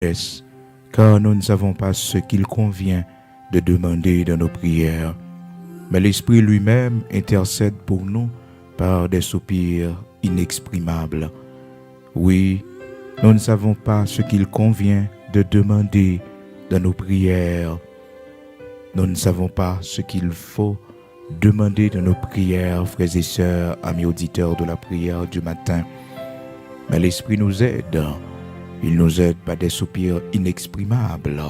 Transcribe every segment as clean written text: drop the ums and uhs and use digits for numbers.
laisse, car nous ne savons pas ce qu'il convient de demander dans nos prières. Mais l'Esprit lui-même intercède pour nous par des soupirs inexprimables. Oui, nous ne savons pas ce qu'il convient de demander dans nos prières. Nous ne savons pas ce qu'il faut demander dans nos prières, frères et sœurs, amis auditeurs de la prière du matin. Mais l'Esprit nous aide. Il nous aide par des soupirs inexprimables.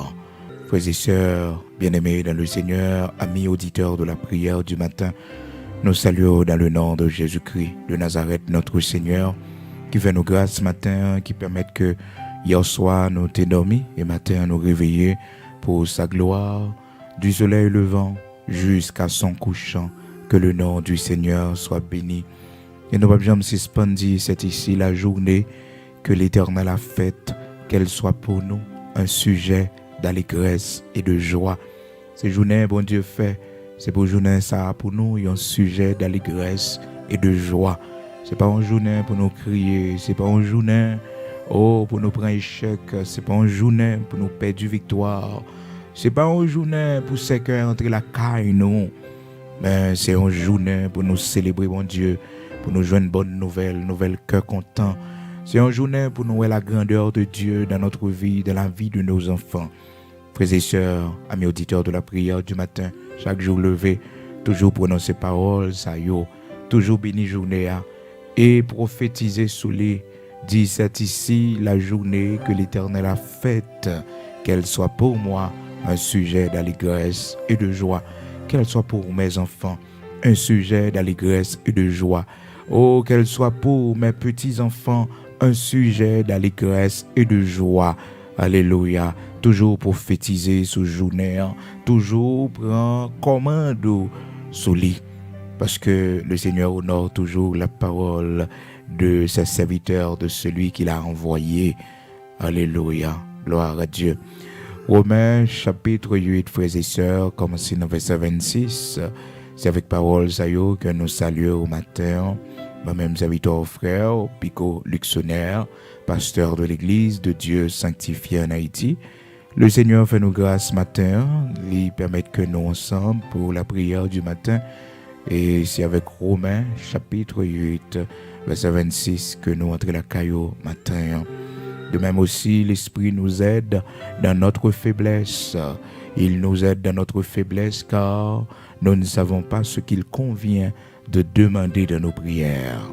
Frères et sœurs, bien-aimés dans le Seigneur, amis auditeurs de la prière du matin, nous saluons dans le nom de Jésus-Christ de Nazareth, notre Seigneur, qui fait nous grâce ce matin, qui permet que hier soir nous t'ayons dormi et matin nous réveiller pour sa gloire, du soleil levant jusqu'à son couchant, que le nom du Seigneur soit béni. Et nous ne pouvons jamais suspendre, c'est ici la journée que l'Éternel a faite, qu'elle soit pour nous un sujet d'allégresse et de joie. Ces journées, bon Dieu fait, c'est pour journée ça pour nous, un sujet d'allégresse et de joie. C'est pas une journée pour nous crier, c'est pas une journée pour nous prendre échec, c'est pas une journée pour nous perdre du victoire, c'est pas une journée pour ce cœur entrer la caille, non. Mais c'est une journée pour nous célébrer, mon Dieu, pour nous jouer une bonne nouvelle cœur content. C'est une journée pour nous voir la grandeur de Dieu dans notre vie, dans la vie de nos enfants. Frères et sœurs, amis auditeurs de la prière du matin, chaque jour levé, toujours prononcer paroles, ça yo, toujours béni journée et prophétiser sous les. Dit c'est ici la journée que l'Éternel a faite, qu'elle soit pour moi un sujet d'allégresse et de joie, qu'elle soit pour mes enfants un sujet d'allégresse et de joie. Oh, qu'elle soit pour mes petits-enfants un sujet d'allégresse et de joie. Alléluia. Toujours prophétiser sous journée, toujours prendre commande sous lit. Parce que le Seigneur honore toujours la parole de ses serviteurs, de celui qu'il a envoyé. Alléluia. Gloire à Dieu. Romains chapitre 8, frères et sœurs, commencez dans verset 26. C'est avec parole ça que nous saluons au matin. Moi-même, serviteur frère, Pico Luxonnaire, pasteur de l'église de Dieu sanctifié en Haïti. Le Seigneur fait nous grâce ce matin, lui permettre que nous ensemble pour la prière du matin. Et c'est avec Romains chapitre 8, verset 26 que nous entrons la caillou matin. De même aussi, l'Esprit nous aide dans notre faiblesse. Il nous aide dans notre faiblesse car nous ne savons pas ce qu'il convient de demander dans nos prières.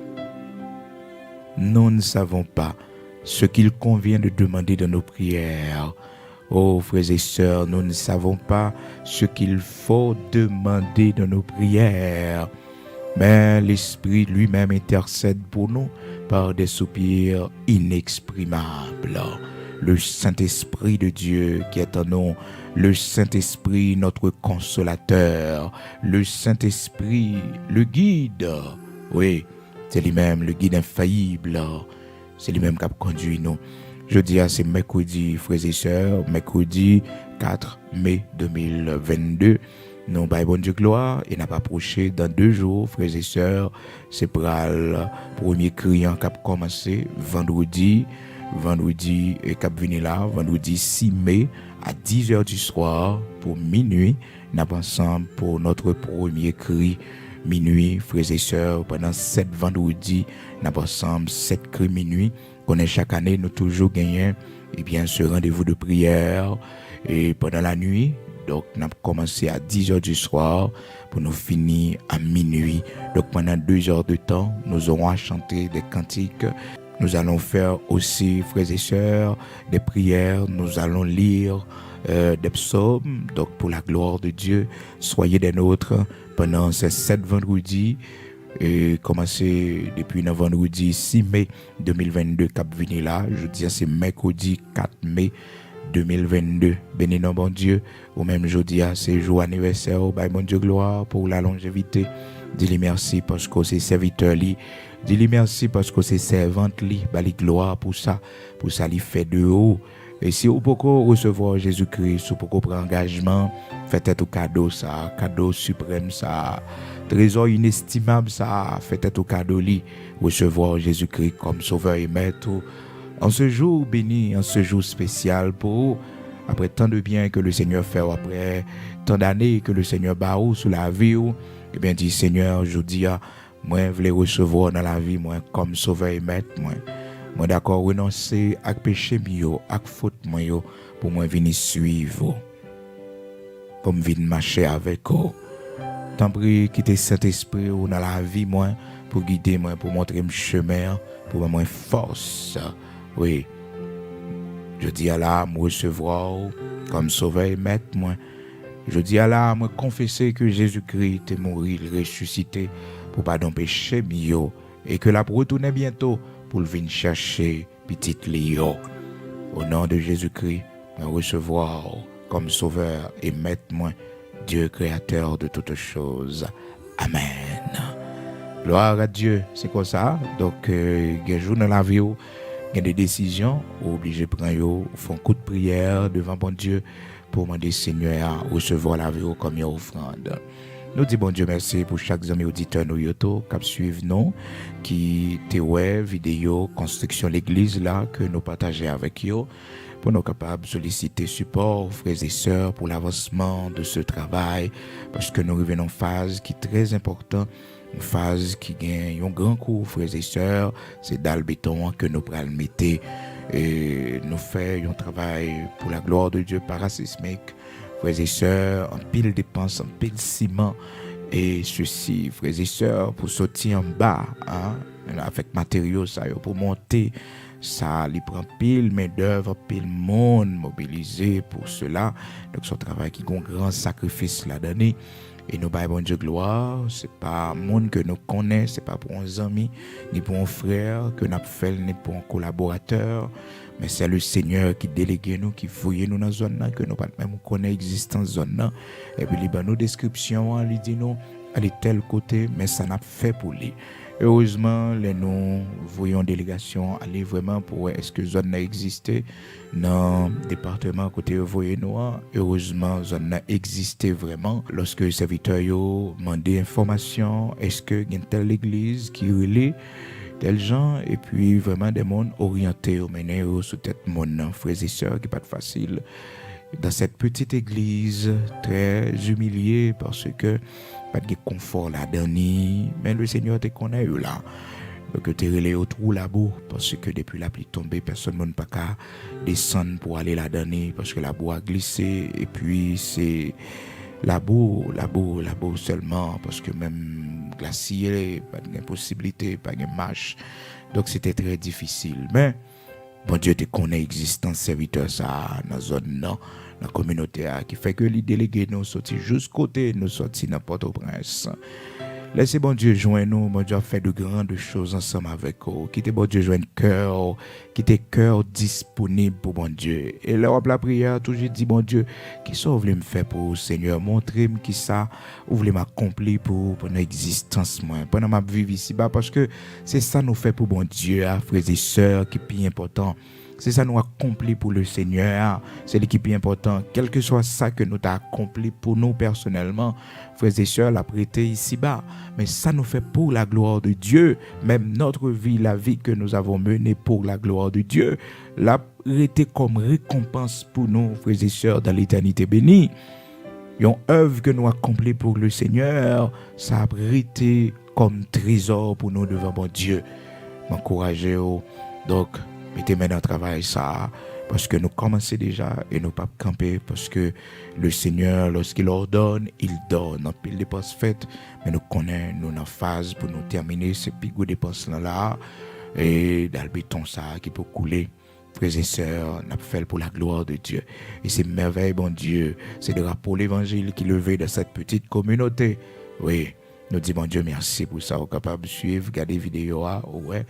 Nous ne savons pas ce qu'il convient de demander dans nos prières. Oh, frères et sœurs, nous ne savons pas ce qu'il faut demander dans nos prières. Mais l'Esprit lui-même intercède pour nous par des soupirs inexprimables. Le Saint-Esprit de Dieu qui est en nous, le Saint-Esprit notre consolateur, le Saint-Esprit le guide. Oui, c'est lui-même le guide infaillible, c'est lui-même qui a conduit nous. Jeudi, c'est mercredi, frères et sœurs, mercredi 4 mai 2022. Nous, by bon Dieu gloire, et n'a pas approché dans 2 jours, frères et sœurs, c'est pour le premier criant qui a commencé vendredi et qui a venu là, vendredi 6 mai à 10h du soir pour minuit. Nous avons ensemble pour notre premier cri minuit, frères et sœurs, pendant 7 vendredis, nous avons ensemble 7 cris minuit. Qu'on est chaque année, nous toujours gagnons ce rendez-vous de prière et pendant la nuit. Donc, nous avons commencé à 10h du soir pour nous finir à minuit. Donc, pendant 2 heures de temps, nous aurons à chanter des cantiques. Nous allons faire aussi, frères et sœurs, des prières. Nous allons lire des psaumes. Donc, pour la gloire de Dieu, soyez des nôtres pendant ces 7 vendredis. Et commencer depuis le vendredi 6 mai 2022 cap vini là, je dis c'est mercredi 4 mai 2022. Béni non bon Dieu, ou même jeudi c'est jour anniversaire, by mon Dieu gloire pour la longévité. Dis-lui merci parce que c'est serviteur li. Dis-lui merci parce que c'est servante li, bali gloire pour ça lui fait de haut. Et si vous pouvez recevoir Jésus-Christ, vous pouvez prendre engagement, faites au cadeau ça, cadeau suprême ça, trésor inestimable ça, faites au cadeau li, recevoir Jésus-Christ comme sauveur et maître En ce jour béni, en ce jour spécial pour après tant de bien que le Seigneur fait, après tant d'années que le Seigneur baou sous la vie, eh bien dit Seigneur, je dis, moi, je voulais recevoir dans la vie, moi, comme sauveur et maître, moi d'accord, renoncer à péché, à faute, moi, pour moi venir suivre, pour me venir marcher avec vous. Tant pis, quitter Saint-Esprit dans la vie, moi, pour guider, moi, pour montrer mon chemin, pour moi force. Oui. Je dis à la me recevoir comme sauveur et maître, moi. Je dis à la me confesser que Jésus-Christ est mort, il ressuscité pour pardon péché mio et que la retourner bientôt pour le venir chercher petit Léo. Au nom de Jésus-Christ, me recevoir comme sauveur et maître, moi, Dieu créateur de toutes choses. Amen. Gloire à Dieu, c'est comme ça. Donc, il y a des jours dans la vie, il y a des décisions, obligés de prendre, font un coup de prière devant bon Dieu pour demander Seigneur à recevoir la vie comme une offrande. Nous disons bon Dieu merci pour chaque ami auditeur nous yoto qui suivent nous, qui te ouais vidéo construction l'église là que nous partageons avec eux pour nous capables de solliciter support frères et sœurs pour l'avancement de ce travail parce que nous revenons en phase qui est très importante. Une phase qui gagne un grand coup, frères et sœurs, c'est dans le béton que nous prenons mettre et nous faisons un travail pour la gloire de Dieu parasismique. Frères et sœurs, en pile dépenses, en pile ciment et ceci, frères et sœurs, pour sortir en bas, avec matériaux, ça, pour monter, ça, il prend pile main d'œuvre, pile monde mobilisé pour cela. Donc, c'est un travail qui a un grand sacrifice là-dedans. Et nous, bon Dieu gloire, c'est pas un monde que nous connaissons, c'est pas pour un ami, ni pour un frère que nous fait, ni pour un collaborateur, mais c'est le Seigneur qui délégue nous, qui fouille nous dans la zone, que nous pas même connaître l'existence de la zone. Et puis, il y a nos descriptions, il dit nous, elle est tel côté, mais ça n'a fait pour lui. Heureusement, nous voyons délégation aller vraiment pour est-ce que zone a existé dans le département côté voyez noir. Heureusement, zone a existé vraiment. Lorsque les serviteurs ont demandé information, est-ce que y a une telle église qui relaie tel gens et puis vraiment des mondes orientés au mener sous tête mon frères et sœurs qui pas de facile dans cette petite église très humiliée parce que pas de confort là-dedans, mais le Seigneur te connaît là. Donc tu es relé au trou là-bas parce que depuis la pluie tombée, personne ne peut pas descendre pour aller là-dedans parce que la boue a glissé et puis c'est la boue seulement parce que même glacier, pas de possibilité, pas de marche. Donc c'était très difficile. Mais bon Dieu te connaît existence serviteur ça dans la zone non. La communauté qui fait que les délégués nous sortent juste côté, nous sortent dans Port-au-Prince. Laissez bon Dieu joindre nous, bon Dieu fait de grandes choses ensemble avec vous. Quittez bon Dieu joindre cœur, quittez cœur disponible pour bon Dieu. Et là, la prière, toujours dit bon Dieu, qui ça vous voulez me faire pour le Seigneur, montrez-moi qui ça, vous voulez m'accomplir pour notre existence, moi, pendant ma vie ici, parce que c'est ça nous fait pour bon Dieu, frères et sœurs, qui est plus important. C'est ça nous accompli pour le Seigneur. C'est l'équipe important. Quel que soit ça que nous avons accompli pour nous personnellement, frères et sœurs, l'a prêté ici-bas. Mais ça nous fait pour la gloire de Dieu. Même notre vie, la vie que nous avons menée pour la gloire de Dieu, l'a prêté comme récompense pour nous, frères et sœurs, dans l'éternité bénie. Une œuvre que nous accompli pour le Seigneur, ça a prêté comme trésor pour nous devant mon Dieu. M'encourager. Donc, mettez-moi dans le travail ça, parce que nous commençons déjà et nous pas camper, parce que le Seigneur, lorsqu'il ordonne, il donne. En pile dépenses faites, mais nous connaissons, nous en phase pour nous terminer ces pigou dépenses là, et dans le béton ça qui peut couler. Frères et sœurs, nous fait pour la gloire de Dieu. Et c'est merveille, bon Dieu, c'est de pour l'évangile qui levait dans cette petite communauté. Oui. Nous disons, bon Dieu, merci pour ça. Vous êtes capable de suivre, regarder vidéo, ouais,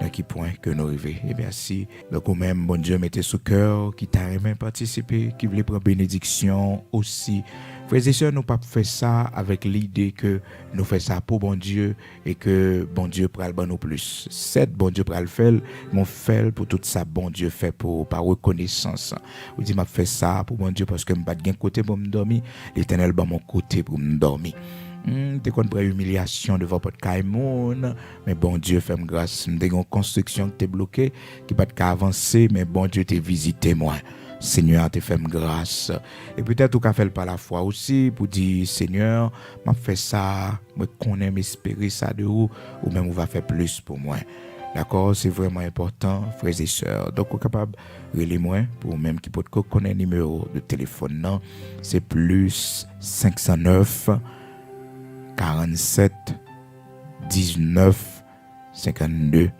dans quel point que nous arrivons. Et merci. Donc, vous-même, bon Dieu, mettez sous cœur, qui t'a même participé, qui voulait prendre bénédiction aussi. Frères et sœurs, nous pas fait ça avec l'idée que nous faisons ça pour bon Dieu et que bon Dieu pral ban nous plus. C'est bon Dieu pral faire, mon fait pour tout ça, bon Dieu fait pour par reconnaissance. Vous dites, m'a fait ça pour bon Dieu parce que m'a pas de côté pour me dormir, l'Éternel ban mon côté pour me dormir. T'es qu'on prend humiliation devant votre caïmoun, mais bon Dieu fait grâce. T'es une construction qui t'est bloquée, qui pas de avancer, mais bon Dieu t'es visité moi. Seigneur, te fait grâce. Et peut-être ou qu'a fait par la foi aussi pour dire Seigneur, m'a fait ça, moi connais m'espérer ça de vous ou même on va faire plus pour moi. D'accord, c'est vraiment important, frères et sœurs. Donc, vous êtes capable de relayer moi pour même qui peut connaître le numéro de téléphone. Non, c'est plus 509 47 19 52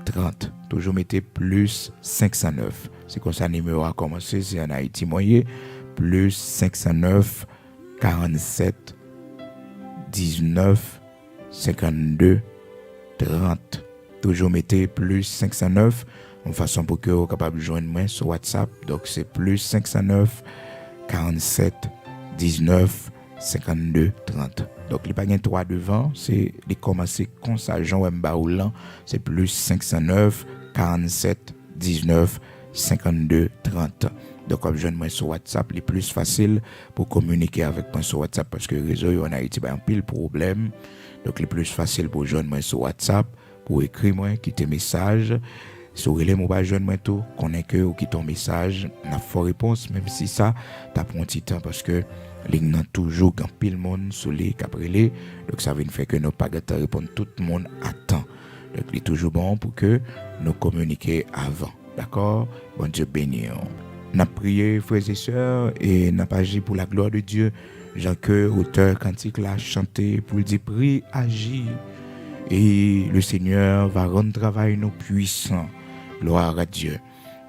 30. Toujours mettez plus 509. C'est comme ça le numéro a commencé, c'est en Haïti moyen. Plus 509 47 19 52 30. Toujours mettez plus 509 en façon pour que vous soyez capable de joindre moi sur WhatsApp. Donc c'est plus 509 47 19 52 30. Donc il n'y a pas de 3 devant, c'est les commencer comme ça, Jean Wembaoulan, c'est plus 509 47 19 52 30. Donc comme je moi sur WhatsApp, c'est plus facile pour communiquer avec moi sur WhatsApp parce que le réseau en Haïti a un pile problème. Donc c'est plus facile pour joindre moi sur WhatsApp, pour écrire moi, quitter message. Sur les mots pas joindre moi tout, connaît que ou qui ton message, n'a pas réponse même si ça t'a pris un petit temps parce que il y a toujours un pile monde sur les caprelés, donc ça veut dire que nous pas gâter répondre tout le monde à temps. Donc il est toujours bon pour que nous communiquions avant. D'accord? Bon Dieu béni. N'a prié frères et sœurs et n'a pas agi pour la gloire de Dieu. Jean-Que, auteur cantique l'a chanté pour dire prie, agis. Et le Seigneur va rendre travail nous puissants. Gloire à Dieu.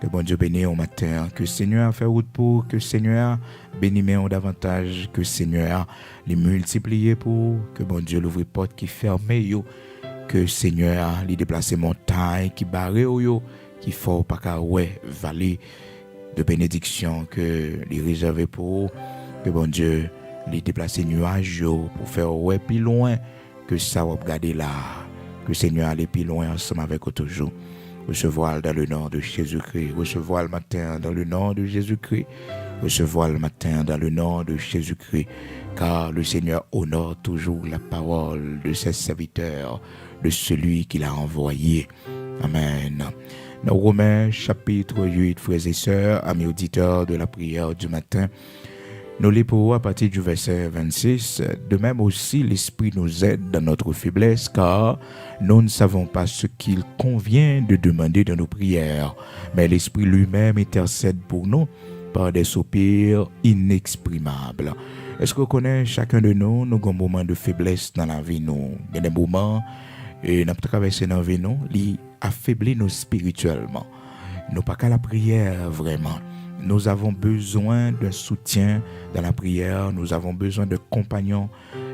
Que bon Dieu bénisse au matin. Que le Seigneur fait route pour. Que le Seigneur bénisse davantage. Que le Seigneur les multiplie pour. Que bon Dieu l'ouvre porte qui ferme yo. Que le Seigneur les déplace montagne qui barre yo. Qui faut pas qu'à ouais vallée de bénédiction que les réservé pour. Que bon Dieu les déplace nuages yo pour faire ouais plus loin. Que ça va regarder là. Que le Seigneur aille plus loin ensemble avec vous toujours. Recevoir dans le nom de Jésus-Christ. Recevoir le matin dans le nom de Jésus-Christ. Recevoir le matin dans le nom de Jésus-Christ. Car le Seigneur honore toujours la parole de ses serviteurs, de celui qu'il a envoyé. Amen. Dans Romains chapitre 8, frères et sœurs, amis auditeurs de la prière du matin, nous les pour à partir du verset 26. De même aussi, l'Esprit nous aide dans notre faiblesse, car nous ne savons pas ce qu'il convient de demander dans nos prières. Mais l'Esprit lui-même intercède pour nous par des soupirs inexprimables. Est-ce qu'on connaît chacun de nous, nous avons un moment de faiblesse dans la vie, nous? Il y a des moments, et nous traversé dans la vie, nous, qui affaiblit nous spirituellement. Nous pas qu'à la prière, vraiment. Nous avons besoin d'un soutien dans la prière, nous avons besoin de compagnons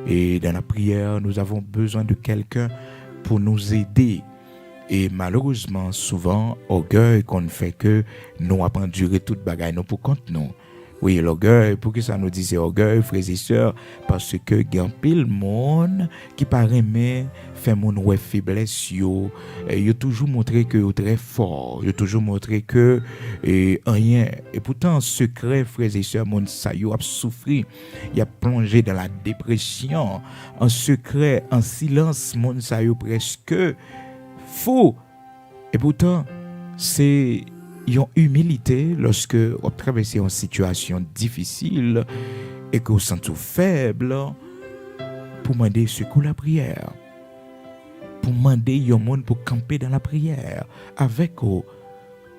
et dans la prière, nous avons besoin de quelqu'un pour nous aider. Et malheureusement, souvent, orgueil qu'on fait que nous avons enduré toute bagaille nous pour compte nous. Oui, l'orgueil, pour que ça nous dise orgueil, frères et sœurs, parce que il y a pile monde qui paraît mais fait mon ouais faiblesse yo, il a toujours montré que est très fort, il a toujours montré que rien et pourtant en secret frères et sœurs mon ça yo a souffert, il a plongé dans la dépression, en secret, en silence mon ça yo presque fou. Et pourtant c'est une humilité lorsque vous traversez une situation difficile et que vous sentez faible pour demander secours la prière. Pour demander un monde pour camper dans la prière avec vous.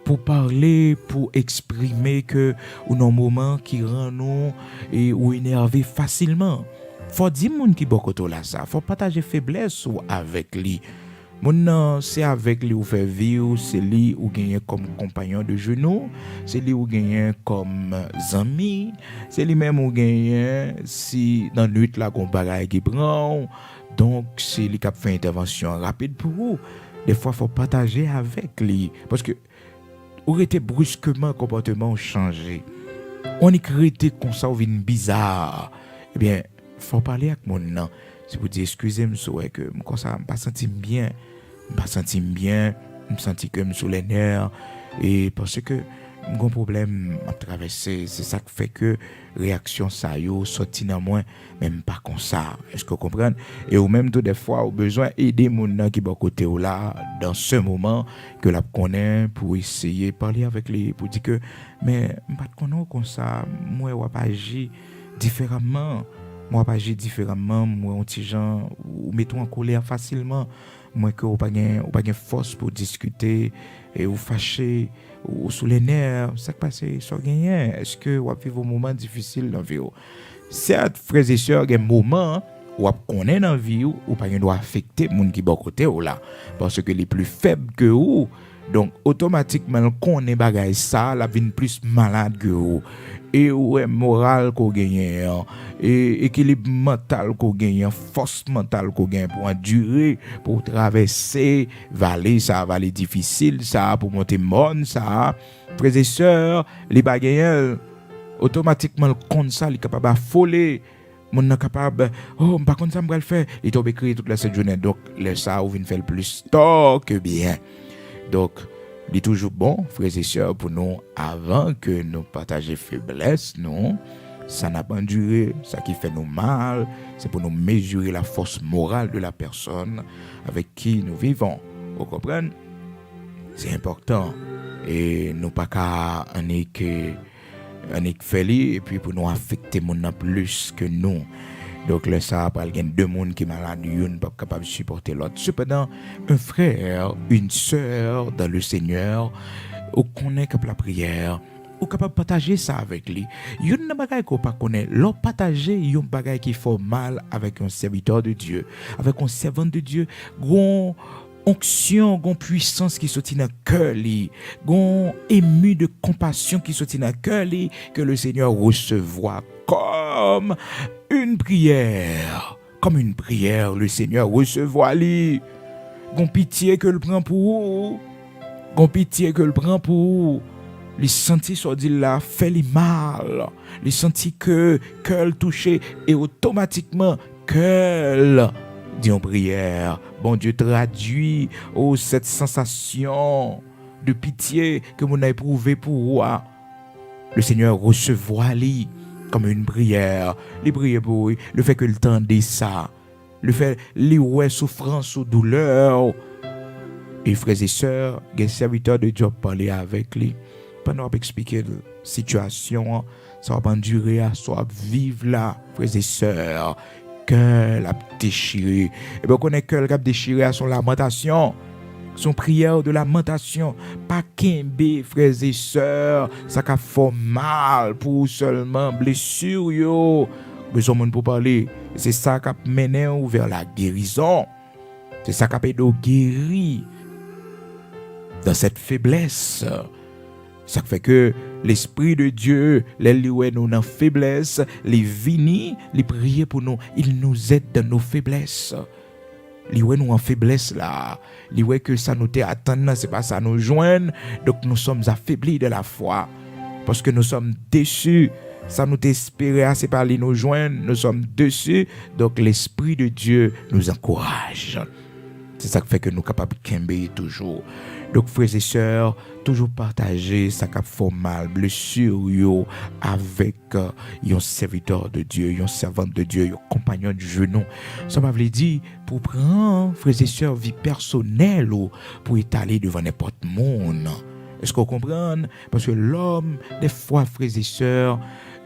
Pour parler, pour exprimer que ou un moment qui rend nous et ou énervé facilement. Faut dire monde qui beaucoup là ça, faut partager faiblesse ou avec lui. Mon c'est avec lui ou fait vivre, c'est lui ou gagner comme compagnon de genoux, c'est lui ou gagner comme ami, c'est lui même ou gagner si dans nuit là qu'on bagaille qui prend. Donc c'est lui qui a fait intervention rapide pour vous. Des fois faut partager avec lui parce que aurait été brusquement comportement changé. On est créé comme ça ou vient bizarre. Eh bien, faut parler avec mon nom. Si vous dites excusez-moi que comme ça me pas senti bien, me senti que me sous les nerfs et parce que Gon problème à traverser, c'est ça qui fait que réaction ça yo sorti dans moi même pas comme ça. Est-ce que vous comprenez? Et ou même tout des fois au besoin aider mon nan qui bon côté ou là dans ce moment que la connaît pour essayer parler avec les pour dire que mais pas connaît comme ça, moi ou pas agir différemment. Moi pas agir différemment, moi un petit gens ou mettons en colère facilement. Moi que ou pas gain force pour discuter et ou fâché ou sous les nerfs, ça qui passe sur gagné. Est-ce que vous vivez un moment difficile dans la vie? Certes, frères et sœurs, il y a un moment où vous connaissez dans la vie ou pas doit affecter les gens qui sont à côté ou là parce que les plus faibles que vous. Donc automatiquement qu'on est bagay ça la vie plus malade que vous et ouais moral qu'on gagne et équilibre mental qu'on gagne force mentale qu'on gagne pour endurer pour traverser vallée difficile ça pour monter monde ça frères et sœurs les bagailles automatiquement comme ça il est capable d'affoler mon n'est capable par contre ça me va le faire il tombe écrit toute la cette journée donc le ça ou vient faire plus tort que bien. Donc, il est toujours bon, frères et sœurs, pour nous, avant que nous partagions faiblesse, non, ça n'a pas duré, ça qui fait nous mal, c'est pour nous mesurer la force morale de la personne avec qui nous vivons. Vous comprenez? C'est important. Et nous pas qu'à en faire et puis pour nous affecter mon plus que nous. Donc là ça il y a deux mondes qui malades, une pas capable de supporter l'autre. Cependant, un frère, une sœur dans le Seigneur, on connaît que la prière, on capable de partager ça avec lui. Il y a une bagaille qu'on pas connaît, l'on partager une bagaille qui fait mal avec un serviteur de Dieu, avec un servant de Dieu, gon onction, gon puissance qui sortit dans cœur li, gon ému de compassion qui sortit dans cœur li que le Seigneur recevoir comme une prière, le Seigneur recevoir li. Gon pitié que le prend pour, les sentis soit dit là fait li mal, les sentis que cœur touché et automatiquement cœur dit en prière. Bon Dieu traduit cette sensation de pitié que vous avez éprouvé pour moi. Le Seigneur recevoir li comme une prière. Les prières pour lui, le fait que le temps de ça, le fait les ouais souffrance ou douleur. Et frères et sœurs, les serviteurs de Dieu parler avec lui pendant expliquer la situation, ça va pas durer à soit vivre là, frères et sœurs. Cœur a déchiré. Et bien, on connaît cœur a déchiré à son lamentation, son prière de lamentation. Pas qu'un frères et sœurs, ça a fait mal pour seulement blessure yo. Besoin de pour parler. C'est ça qui a mené vers la guérison. C'est ça qui a aidé guérir dans cette faiblesse. Ça fait que l'Esprit de Dieu, les louer nous dans faiblesse, les vini, les prier pour nous, il nous aide dans nos faiblesses. Les louer nous en faiblesse là, les louer que ça nous t'est attendant, c'est pas ça nous joindre, donc nous sommes affaiblis de la foi, parce que nous sommes déçus. Ça nous espérait, c'est pas les nous joindre, nous sommes déçus, donc l'Esprit de Dieu nous encourage. C'est ça qui fait que nous sommes capables de camber toujours. Donc, frères et sœurs, toujours partager ça qui fait mal, blessure yo, avec un serviteur de Dieu, un servant de Dieu, un compagnon du genou. Ça m'a dit pour prendre, frères et sœurs, vie personnelle ou pour étaler devant n'importe monde. Est-ce qu'on comprend? Parce que l'homme, des fois, frères et sœurs,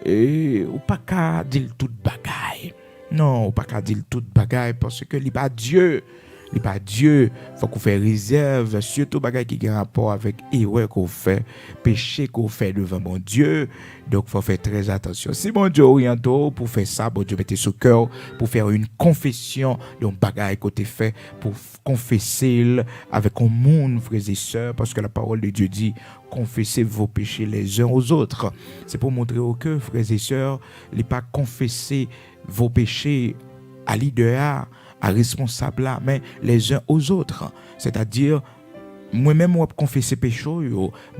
ou pas qu'à dire toute bagaille. Non, ou pas qu'à dire toute bagaille parce que il pas Dieu. Il pas Dieu, faut qu'on fait réserve surtout bagaille qui a rapport avec erreur qu'on fait, péché qu'on fait devant mon Dieu. Donc faut faire très attention. Si mon Dieu oriente pour faire ça, bon Dieu mettez sous cœur pour faire une confession d'un bagaille côté fait pour confesser avec un monde frères et sœurs parce que la parole de Dieu dit confessez vos péchés les uns aux autres. C'est pour montrer au cœur frères et sœurs, il pas confesser vos péchés à l'idée à responsable là, mais les uns aux autres. C'est-à-dire, moi-même, moi, confesser péché,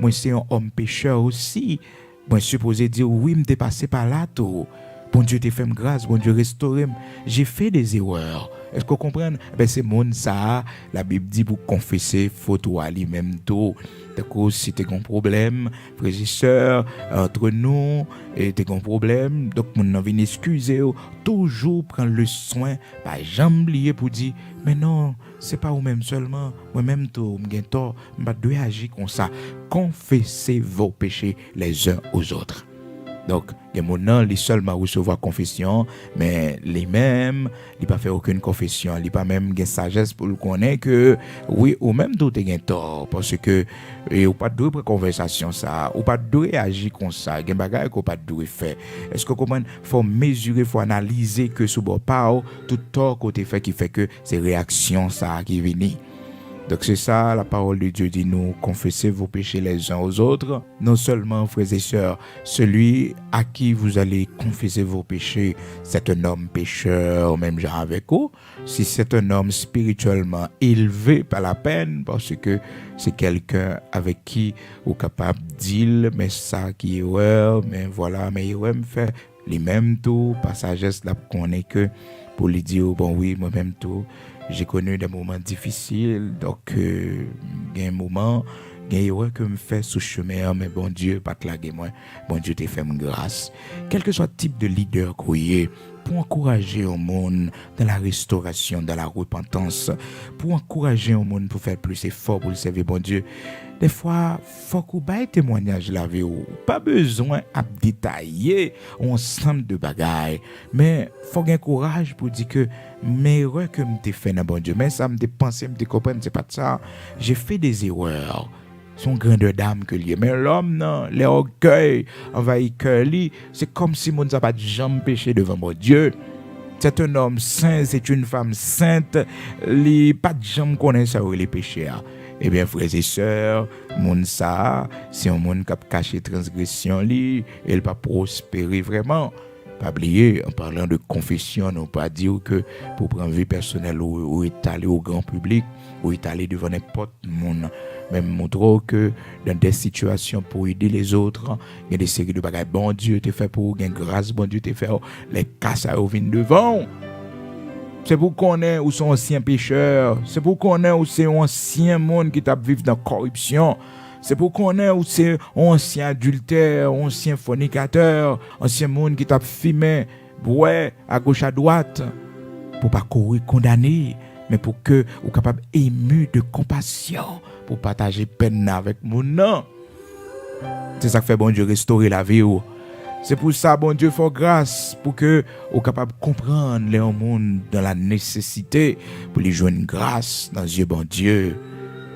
moi, c'est un homme pécheur aussi. Moi, supposé dire, oui, me dépasser par là, tout. Bon Dieu t'a fait grâce, bon Dieu restauré. J'ai fait des erreurs. Est-ce qu'on comprend? Ben c'est mon ça, la Bible dit pour confesser faute à lui-même tout. D'accord, si tu as un problème, frères et sœurs, entre nous, et tu as un problème, donc mon envie d'excuser, toujours prendre le soin, pas jamais oublier pour dire, mais non, c'est pas vous-même seulement, moi-même tout, j'ai tort, je dois agir comme ça. Confessez vos péchés les uns aux autres. Donc, il y a mon nom, il seulement recevoir confession, mais les mêmes, il pas fait aucune confession, il pas même de sagesse pour le connaître que oui, ou même tout est tort parce que ou pas de conversation ça, ou pas de réagir comme ça, il y a bagaille qu'on pas de faire. Est-ce que vous comprenez? Faut mesurer, faut analyser que sous bon pas tout tort côté fait qui fait que c'est réaction ça qui vient. Donc c'est ça, la parole de Dieu dit nous, confessez vos péchés les uns aux autres. Non seulement, frères et sœurs, celui à qui vous allez confesser vos péchés, c'est un homme pécheur, même genre avec vous. Si c'est un homme spirituellement élevé, pas la peine, parce que c'est quelqu'un avec qui vous êtes capable de dire, mais ça qui est erreur, mais voilà, mais il me fait les mêmes tout, pas sagesse là qu'on est que pour lui dire, bon oui, moi-même tout. J'ai connu des moments difficiles, donc il y a un moment, il y a erreur que me fait sous chemin, mais bon Dieu, pas te laguer moi, bon Dieu t'a fait grâce. Quel que soit le type de leader qu'on est, pour encourager le monde dans la restauration, dans la repentance, pour encourager le monde pour faire plus d'efforts pour le servir bon Dieu. Des fois, il faut qu'on ait témoignage la vie. Pas besoin de détailler un ensemble de bagailles. Mais il faut avoir courage pour dire que mes erreurs que je fait dans bon Dieu, mais ça me pensé, me comprendre, c'est pas de ça. J'ai fait des erreurs. Son grandeur d'âme que lié. Mais l'homme, non, les orgueils envahit cœur, c'est comme si mon n'a pas jamais péché devant mon Dieu. C'est un homme saint, c'est une femme sainte, les pas de jamais connaît ça les péchés. Eh bien, frères et sœurs, monde ça, c'est un monde qui a caché transgression, il pas prospérer vraiment. Pas oublier, en parlant de confession, on pas dire que pour prendre vie personnelle ou étaler au grand public, ou étaler devant n'importe monde. Même montrer que dans des situations pour aider les autres, il y a des séries de bagages. Bon Dieu t'a fait pour gagner grâce, bon Dieu t'a fait les casses à viennent devant. C'est pour qu'on ait ou sont anciens pécheurs. C'est pour qu'on ait ou c'est un ancien monde qui t'a vécu dans la corruption. C'est pour qu'on ait ou c'est un ancien adultère, un ancien fornicateur, ancien monde qui t'a fumé, ouais, à gauche à droite, pour pas courir condamné, mais pour que vous capable ému de compassion pour partager peine avec mon nom. C'est ça que fait bon Dieu restaurer la vie. C'est pour ça bon Dieu fait grâce pour que vous capable comprendre les monde dans la nécessité pour les joindre grâce dans Dieu bon Dieu.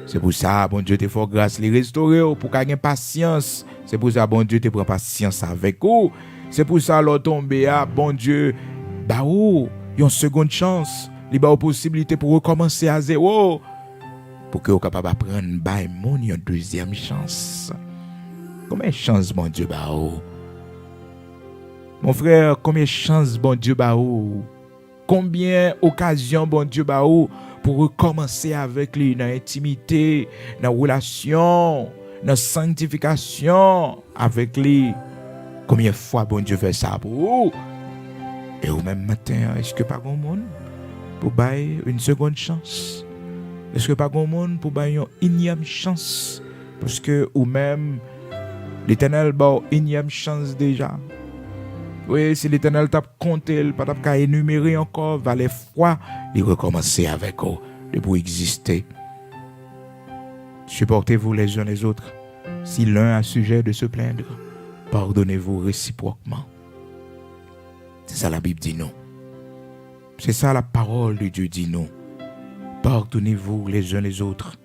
C'est pour ça bon Dieu te fait grâce les restaurer pour gagner patience. C'est pour ça bon Dieu te prend patience avec vous. C'est pour ça l'on tombe à bon Dieu bah ou une seconde chance, il ba possibilité pour recommencer à zéro pour que vous capable apprendre bah mon une deuxième chance. Combien de chance bon Dieu bah ou? Mon frère, combien de chance bon Dieu bah ou? Combien d'occasions bon Dieu bah ou pour recommencer avec lui dans l'intimité, dans la relation, dans la sanctification avec lui? Combien de fois bon Dieu fait ça pour vous? Et au même matin, est-ce que pas grand monde pour bailler une seconde chance? Est-ce que pas grand monde pour bailler une énième chance? Parce que ou même l'Éternel bat une énième chance déjà. Oui, si l'Éternel t'a compté, il pas t'a énumérer encore, va les fois, il recommencer avec vous, de pour exister. Supportez-vous les uns les autres. Si l'un a sujet de se plaindre, pardonnez-vous réciproquement. C'est ça la Bible dit non. C'est ça la parole de Dieu dit non. Pardonnez-vous les uns les autres.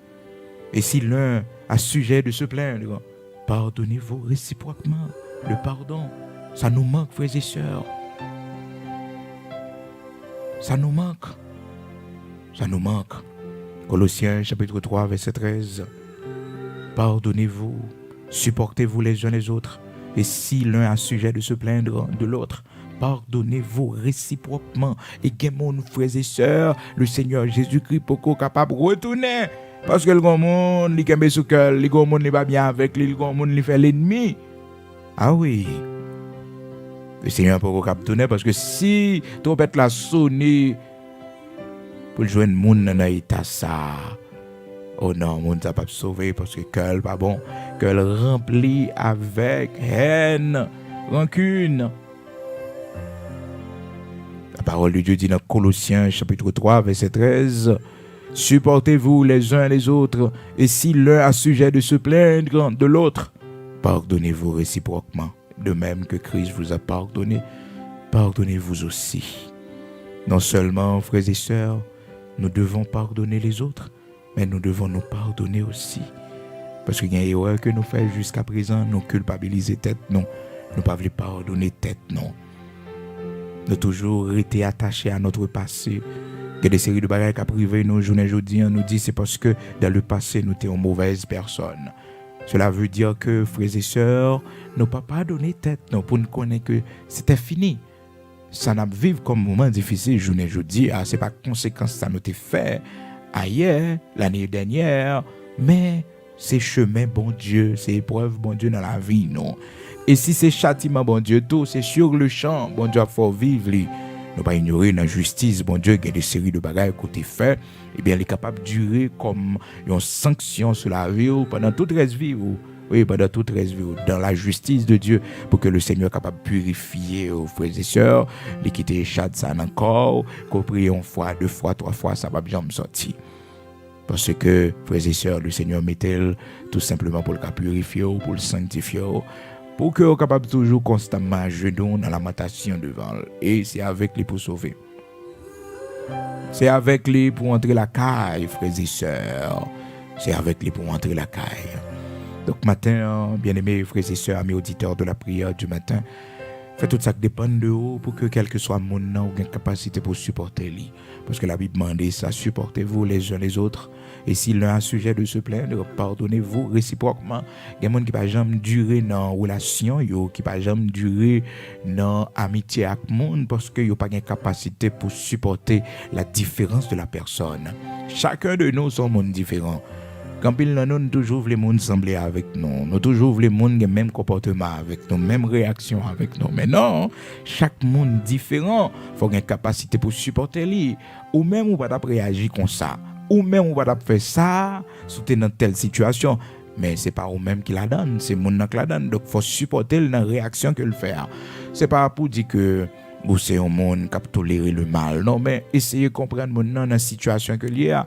Et si l'un a sujet de se plaindre, pardonnez-vous réciproquement. Le pardon, ça nous manque, frères et sœurs. Ça nous manque. Ça nous manque. Colossiens chapitre 3, verset 13. Pardonnez-vous, supportez-vous les uns les autres. Et si l'un a sujet de se plaindre de l'autre, pardonnez-vous réciproquement. Et que mon frères et sœurs, le Seigneur Jésus-Christ pour qu'on capable de retourner. Parce que le grand monde, il est sous cœur, le grand monde n'est pas bien avec lui, le grand monde, il fait l'ennemi. Ah oui. Le Seigneur peut capter parce que si trompette la sonné pour joindre moun dans état ça, oh non, moun ça pas sauver parce que cœur pas bon, cœur rempli avec haine, rancune. La parole de Dieu dit dans Colossiens chapitre 3 verset 13, supportez-vous les uns les autres, et si l'un a sujet de se plaindre de l'autre, pardonnez-vous réciproquement. De même que Christ vous a pardonné, pardonnez-vous aussi. Non seulement, frères et sœurs, nous devons pardonner les autres, mais nous devons nous pardonner aussi. Parce qu'il y a une erreur que nous faisons jusqu'à présent, nous culpabiliser tête, non. Nous ne pouvons pas pardonner tête, non. Nous toujours été attachés à notre passé. Il y a des séries de bagages qui privées nous, journée aujourd'hui, nous dit c'est parce que dans le passé, nous étions une mauvaise personne. Cela veut dire que, frères et sœurs, nous ne pouvons pas donner tête non, pour nous connaître que c'était fini. Ça n'a vivre comme moment difficile, journée aujourd'hui, ce n'est pas conséquence ça nous a fait ailleurs, l'année dernière, mais c'est chemin bon Dieu, c'est épreuve bon Dieu dans la vie, non. Et si c'est châtiment bon Dieu, tout, c'est sur le champ, bon Dieu a faut vivre. Nous pas ignorer dans la justice, bon Dieu, il y a des séries de bagages côté fait, et bien il est capable de durer comme une sanction sur la vie pendant toute reste vie. Oui, pendant toute reste vie, dans la justice de Dieu, pour que le Seigneur soit capable de purifier aux frères et sœurs, les quitter chade ça encore, qu'on prie une fois, deux fois, trois fois, ça va bien me sortir. Parce que, frères et sœurs, le Seigneur met-elle tout simplement pour le purifier, pour le sanctifier, pour que vous capable toujours constamment genoux dans la lamentation devant. Et c'est avec lui pour sauver. C'est avec lui pour entrer la caille, frères et sœurs. C'est avec lui pour entrer la caille. Donc matin, bien-aimés frères et sœurs, amis auditeurs de la prière du matin, faites tout ça qui dépend de vous pour que quel que soit mon nom ou une capacité pour supporter lui. Parce que la Bible demande ça, supportez-vous les uns les autres. Et si l'un a sujet de se plaindre, pardonnez-vous réciproquement. Il y a des gens qui ne peuvent jamais durer dans la relation, qui ne peuvent jamais durer dans l'amitié avec le monde parce qu'ils n'ont pas de capacité pour supporter la différence de la personne. Chacun de nous sommes monde différents. Quand nous toujours les monde sembler avec nous, nous toujours les monde le même comportement avec nous, même réaction avec nous. Mais non, chaque monde différent, faut une capacité pour supporter lui. Ou même on va pas réagir comme ça, ou même on va pas faire ça, surtout dans telle situation. Mais c'est pas vous-même qui la donne, c'est monde qui la donne. Donc faut supporter la réaction que le fait. C'est pas pour dire que vous c'est un monde qui a toléré le mal, non, mais essayez de comprendre dans la situation que il y a.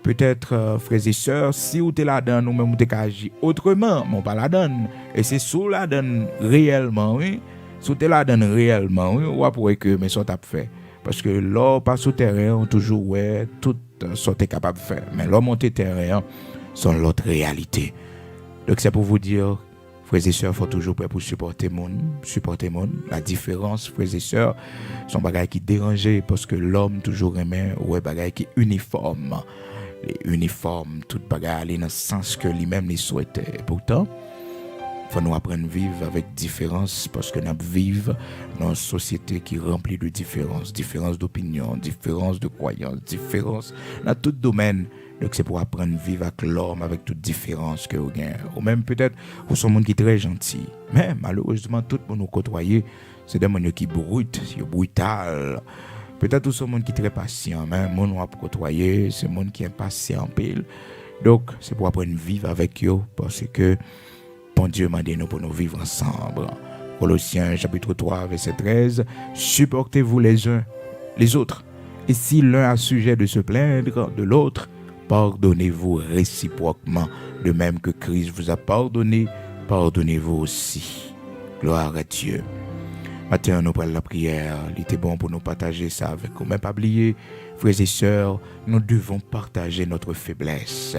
Peut-être, frères et sœurs, si vous êtes là-dedans, nous-mêmes, vous êtes agi autrement, mais on pas là-dedans. Et c'est sous là-dedans réellement, oui. Sous là-dedans réellement, oui, on pourrait que mais ça t'a fait. Parce que là, pas sous terrain, on toujours, ouais, tout ce que capable de faire. Mais là, monter terrain, c'est l'autre réalité. Donc, c'est pour vous dire, frères et sœurs, il faut toujours prêt pour supporter le monde. La différence, frères et sœurs, sont des bagages qui dérangent parce que l'homme toujours aimait, ouais, bagages qui uniforme. Les uniformes, tout bagarre aller dans le sens que lui-même les souhaitait. Pourtant, il faut nous apprendre à vivre avec différence parce que nous vivons dans une société qui est remplie de différences d'opinion, différences de croyances, différences dans tout domaine. Donc c'est pour apprendre à vivre avec l'homme, avec toute différence que vous avez. Ou même peut-être, vous êtes un monde qui est très gentil. Mais malheureusement, tout le monde nous côtoyer, c'est des gens qui brutent, qui sont brutales. Peut-être tout ce monde qui est très patient, mais le monde qui côtoyer, c'est le monde qui est impatient en pile. Donc, c'est pour apprendre à vivre avec eux, parce que bon Dieu m'a dit nous pour nous vivre ensemble. Colossiens chapitre 3, verset 13, supportez-vous les uns les autres. Et si l'un a sujet de se plaindre de l'autre, pardonnez-vous réciproquement. De même que Christ vous a pardonné, pardonnez-vous aussi. Gloire à Dieu. Matin, nous prenons la prière. Il était bon pour nous partager ça avec vous. Mais pas oublier, frères et sœurs, nous devons partager notre faiblesse.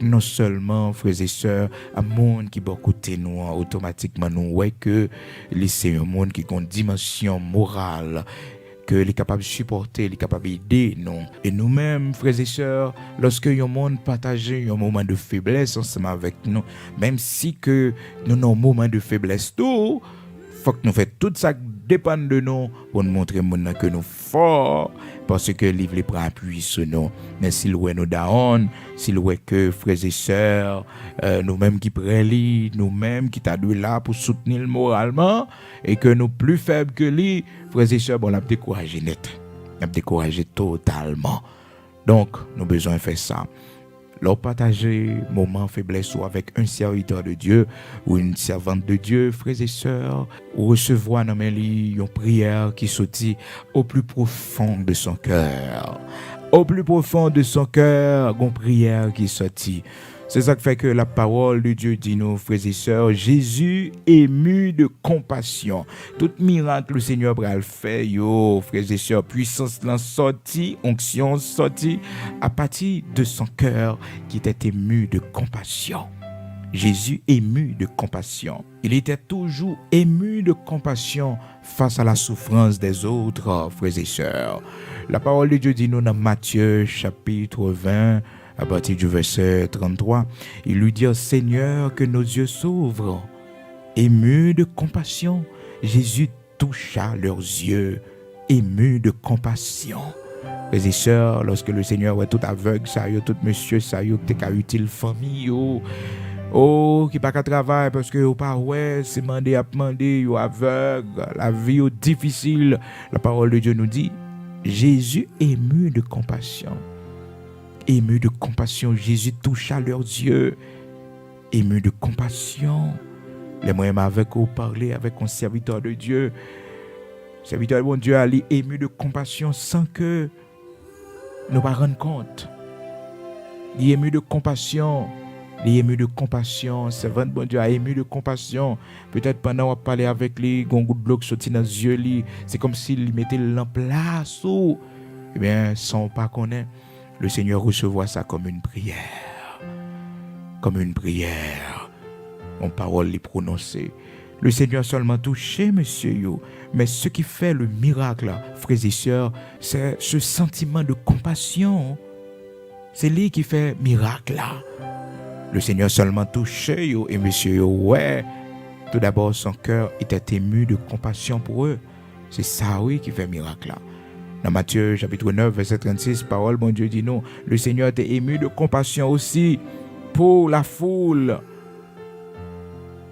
Non seulement, frères et sœurs, un monde qui va côté nous, automatiquement, nous voyons que c'est un monde qui a une dimension morale, que les capable de supporter, les capable d'aider, non. Et nous-mêmes, frères et sœurs, lorsque un monde partage un moment de faiblesse ensemble avec nous, même si que nous avons un moment de faiblesse tout, faut que nous fassions tout ça qui dépend de nous pour nous montrer que nous forts parce que le livre prend appui sur nous. Mais s'il voit nous down, s'il voit que frères et sœurs, nous-mêmes qui prélient, nous-mêmes qui t'adouent là pour soutenir moralement et que nous plus faibles que lui, frères et sœurs, bon, on a découragé net. On a découragé totalement. Donc, nous avons besoin de faire ça. Leur partager moment faiblesse ou avec un serviteur de Dieu ou une servante de Dieu, frères et sœurs, ou recevoir dans mes lits une prière qui sortit au plus profond de son cœur. Au plus profond de son cœur, une prière qui sortit. C'est ça qui fait que la parole de Dieu dit nous, frères et sœurs, Jésus ému de compassion. Tout miracle le Seigneur va le faire, yo, frères et sœurs, puissance l'en sorti, onction sorti, à partir de son cœur qui était ému de compassion. Jésus ému de compassion. Il était toujours ému de compassion face à la souffrance des autres, frères et sœurs. La parole de Dieu dit nous dans Matthieu chapitre 20, à partir du verset 33, il lui dit, Seigneur, que nos yeux s'ouvrent. Ému de compassion, Jésus toucha leurs yeux, ému de compassion. Frères et sœurs, lorsque le Seigneur est tout aveugle, ça y est, tout monsieur, ça y est, t'es qu'à utile famille, qui pas qu'à travail parce que pas ouais, c'est mandé à demander, yo aveugle, la vie est difficile. La parole de Dieu nous dit, Jésus ému de compassion. Ému de compassion, Jésus toucha leurs yeux. Ému de compassion. Les moyens avec vous parler avec un serviteur de Dieu. Serviteur de bon Dieu, Ali, ému de compassion sans que nous ne rendre compte. Il est ému de compassion. Il est ému de compassion. Servant de bon Dieu a ému de compassion. Peut-être pendant qu'on parlait avec lui, un goût de bloc sorti dans les yeux, c'est comme s'il mettait en place. Eh bien, sans pas connaître. Le Seigneur recevra ça comme une prière. Comme une prière. En parole les prononcer. Le Seigneur seulement touché, monsieur yo. Mais ce qui fait le miracle, frères et sœurs, c'est ce sentiment de compassion. C'est lui qui fait miracle là. Le Seigneur seulement touché yo et monsieur yo, ouais. Tout d'abord, son cœur était ému de compassion pour eux. C'est ça, oui, qui fait miracle là. Dans Matthieu chapitre 9, verset 36, parole, bon Dieu dit non, le Seigneur était ému de compassion aussi pour la foule.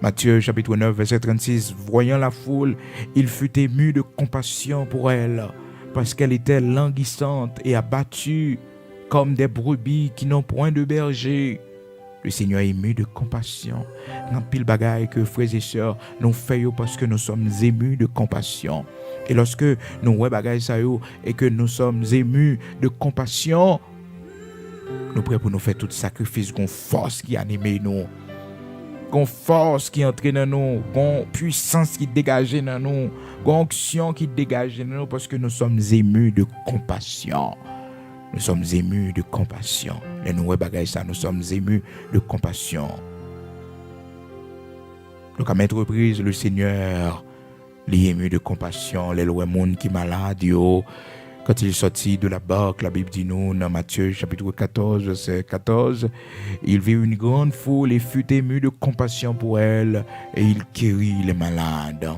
Matthieu chapitre 9, verset 36, voyant la foule, il fut ému de compassion pour elle, parce qu'elle était languissante et abattue, comme des brebis qui n'ont point de berger. Le Seigneur est ému de compassion. Dans pile bagaille que frères et sœurs, nous faisons parce que nous sommes émus de compassion. Et lorsque nous voyons bagaille ça et que nous sommes émus de compassion, nous prêts pour nous faire tout sacrifice, qu'on force qui anime nous, qu'on force qui entre dans nous, qu'on puissance qui dégage dans nous, qu'on onction qui dégage dans nous parce que nous sommes émus de compassion. Nous sommes émus de compassion. Et nous voyons ça, nous sommes émus de compassion. Donc à maintes reprises, le Seigneur est ému de compassion. Les gens qui sont malades, quand il est sorti de la barque, la Bible dit nous, dans Matthieu chapitre 14, verset 14, il vit une grande foule et fut ému de compassion pour elle, et il guérit les malades.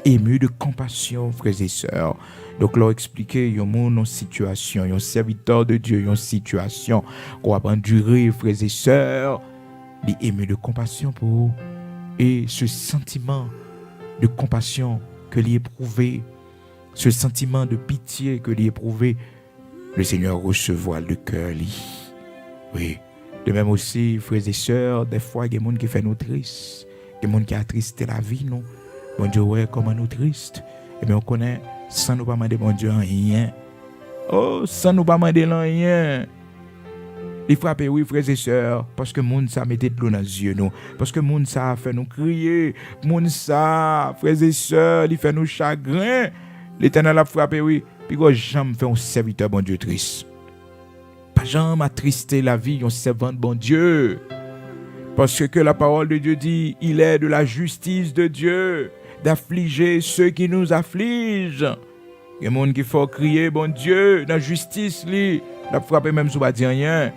Ému de compassion, frères et sœurs. Donc, leur expliquer, un monde en situation, un serviteur de Dieu, une situation qu'on va endurer, frères et sœurs, il est ému de compassion pour eux. Et ce sentiment de compassion que l'éprouvé, ce sentiment de pitié que l'éprouvé, le Seigneur recevra le cœur. Oui. De même aussi, frères et sœurs, des fois, il y a des gens qui font nous tristes, des gens qui attristent la vie, non? Bon Dieu, ouais, comment nous tristes. Et bien, on connaît, sans nous pas demander, bon Dieu, rien. Oh, sans nous pas demander rien. Il frappe, oui, frères et sœurs, parce que moun ça mettait de l'eau dans les yeux, nous. Parce que moun ça fait nous crier. Moun ça, frères et sœurs, il fait nous chagrin. L'Éternel a frappé, oui. Puis, quand j'aime faire un serviteur, bon Dieu, triste. Pas jamais attrister la vie, un servant, bon Dieu. Parce que la parole de Dieu dit, il est de la justice de Dieu d'affliger ceux qui nous affligent. Il y a des gens qui font crier, bon Dieu, dans la justice, il a frappé même si on ne dit rien.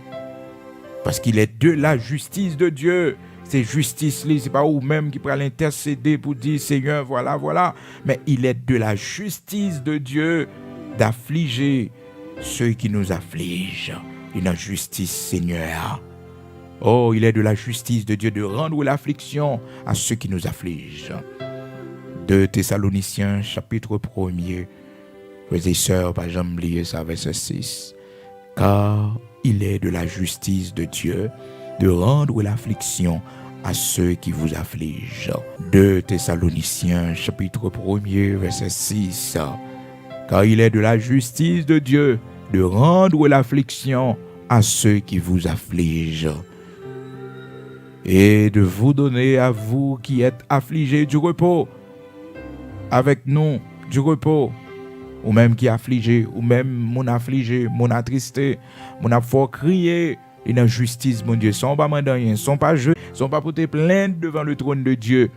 Parce qu'il est de la justice de Dieu c'est justice, c'est pas vous-même qui pourra l'intercéder pour dire Seigneur, voilà. Mais il est de la justice de Dieu d'affliger ceux qui nous affligent. Il a justice, Seigneur. Oh, il est de la justice de Dieu de rendre l'affliction à ceux qui nous affligent. 2 Thessaloniciens, chapitre 1er, frères et sœurs, pas jamais oublier ça, verset 6. Car il est de la justice de Dieu de rendre l'affliction à ceux qui vous affligent. 2 Thessaloniciens, chapitre 1er, verset 6. Car il est de la justice de Dieu de rendre l'affliction à ceux qui vous affligent et de vous donner à vous qui êtes affligés du repos. Avec nous, du repos. Ou même qui affligé, ou même mon affligé, mon attristé, mon a fort crier. Il y a justice, mon Dieu. Sont pas mandants, sont pas jeux, sont pas portés plainte devant le trône de Dieu.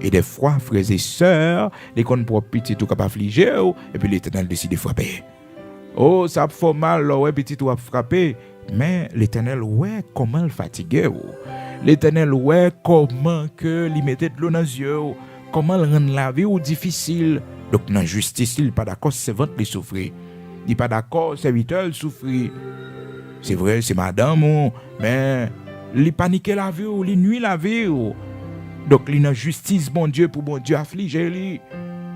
Et des fois, frères et sœurs, les qu'on pour petit tout capable affliger, et puis l'Éternel décide de frapper. Oh, ça fait mal, ouais, petit tout a frappé. Mais l'Éternel, ouais, comment le fatiguer. L'Éternel, ouais, comment que lui mettait de l'eau dans les yeux. Comment le rendre la vie difficile. Donc, dans la justice, il n'est pas d'accord, c'est votre qui souffre. Il n'est pas d'accord, serviteur souffre. C'est vrai, c'est madame, mais il panique la vie, il nuit la vie. Donc, il y a justice, bon Dieu, pour bon Dieu affliger lui.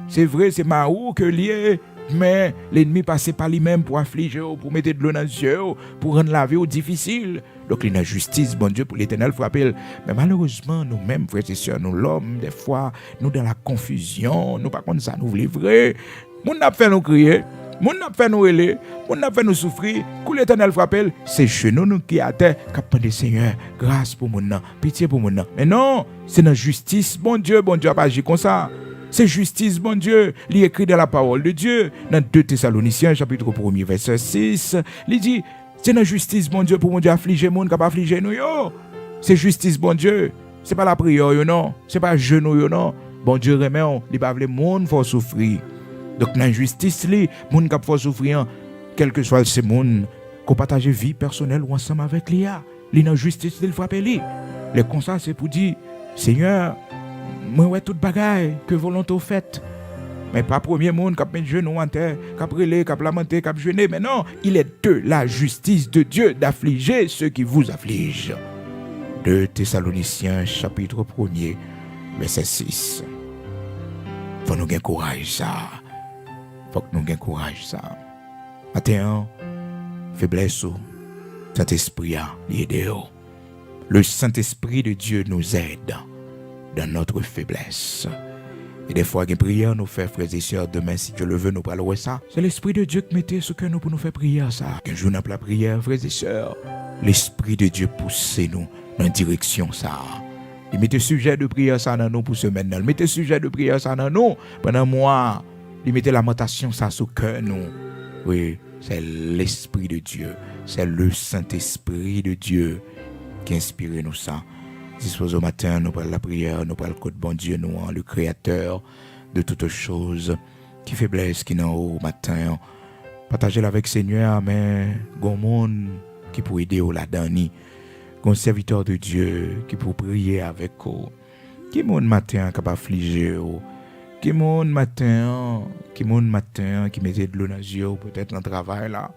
C'est vrai, c'est Mahou que lié, mais l'ennemi passe par lui-même pour affliger, pour mettre de l'eau dans les yeux, pour rendre la vie difficile. Donc, il y a justice, bon Dieu, pour l'Éternel frapper. Mais malheureusement, nous-mêmes, frères et sœurs, nous l'homme, des fois, nous dans la confusion, nous par contre ça nous livrer. Nous n'a fait nous crier, nous n'a fait nous ailer, nous n'a fait nous souffrir. Quand l'Éternel frappe, c'est chez nous qui à terre, qui de Seigneur, grâce pour mon nom, pitié pour mon nom. Mais non, c'est dans justice, bon Dieu a pas agi comme ça. C'est justice, bon Dieu. Il est écrit dans la parole de Dieu. Dans 2 Thessaloniciens, chapitre 1er, verset 6, il dit, c'est dans justice, bon Dieu, pour mon Dieu affliger monde qui pas affliger nous yo. C'est justice, bon Dieu. C'est pas la prière yo non, c'est pas genou yo non. Bon Dieu remet on, il pas veut monde faut souffrir. Donc dans justice li, monde qui faut souffrir, quel que soit ce monde, qu'on partage vie personnelle ou ensemble avec lui. Li dans justice il frappe lui. Les constats c'est pour dire Seigneur, moi ouais toute bagaille que volonté faite. Mais pas premier monde qui a mis genou en terre, qui a brûlé, qui a lamenté, qui a jeûné. Mais non, il est de la justice de Dieu d'affliger ceux qui vous affligent. 2 Thessaloniciens, chapitre 1er, verset 6. Faut nous gagner courage ça. Faut que nous gagner courage ça. Maintenant, faiblesse, Saint-Esprit a aidé. Le Saint-Esprit de Dieu nous aide dans notre faiblesse. Et des fois, une prière nous fait, frères et sœurs, demain, si Dieu le veut, nous parlerons ça. C'est l'Esprit de Dieu qui mettait ce que nous pour nous faire prier ça. Un jour, nous la prière, frères et sœurs, l'Esprit de Dieu pousse nous dans la direction ça. Il mettait sujet de prière ça dans nous pour semaine. Il mettait sujet de prière ça dans nous pendant un mois. Il mettait lamentation ça sous cœur nous. Oui, c'est l'Esprit de Dieu. C'est le Saint-Esprit de Dieu qui inspire nous ça. Dispose au matin, nous parlons la prière, nous parlons le code bon Dieu, nous, le Créateur de toutes choses, qui faiblesse, qui n'en haut au matin. Partagez-la avec Seigneur, mais gon monde qui peut aider au là-dedans, gon serviteur de Dieu qui peut prier avec vous, qui monde matin qui va affliger, qui monde matin qui mettait de l'eau dans les yeux, peut-être dans le travail là.